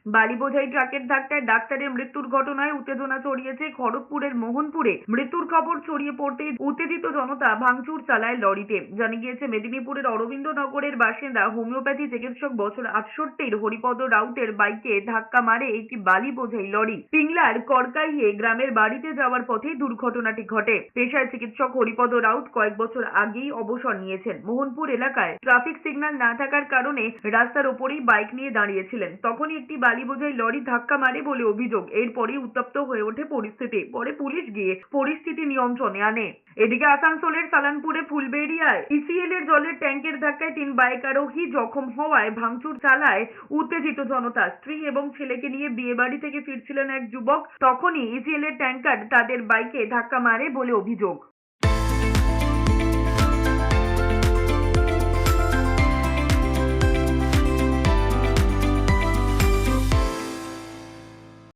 বালি বোঝাই ট্রাকের ধাক্কায় ডাক্তারের মৃত্যুর ঘটনায় উত্তেজনা ছড়িয়েছে খড়গপুরের মোহনপুরে। মৃত্যুর খবর ছড়িয়ে পড়তেই উত্তেজিত জনতা ভাঙচুর চালায় লরিতে। জানা গিয়েছে মেদিনীপুরের অরবিন্দনগরের বাসিন্দা হোমিওপ্যাথি চিকিৎসক বছর ৬৮-র হরিপদ রাউতের বাইকে ধাক্কা মারে একটি বালি বোঝাই লরি। পিংলার করকাইয়ে গ্রামের বাড়িতে যাওয়ার পথে দুর্ঘটনাটি ঘটে। পেশায় চিকিৎসক হরিপদ রাউত কয়েক বছর আগেই অবসর নিয়েছেন। মোহনপুর এলাকায় ট্রাফিক সিগন্যাল না থাকার কারণে রাস্তার ওপরেই বাইক নিয়ে দাঁড়িয়েছিলেন। তখনই একটি বালি বোঝাই লরি ধাক্কা মারে বলে অভিযোগ। এরপরই উত্তপ্ত হয়ে ওঠে পরিস্থিতি। পরে পুলিশ গিয়ে পরিস্থিতি নিয়ন্ত্রণে আনে। এদিকে আসানসোলের সালানপুরে ফুলবেড়িয়ায় ইসিএল এর জলের ট্যাঙ্কের ধাক্কায় ৩ বাইক আরোহী জখম হওয়ায় ভাঙচুর চালায় উত্তেজিত জনতা। স্ত্রী এবং ছেলেকে নিয়ে বিয়ে বাড়ি থেকে ফিরছিলেন এক যুবক। তখনই ইসিএল এর ট্যাঙ্কার তাদের বাইকে ধাক্কা মারে বলে অভিযোগ।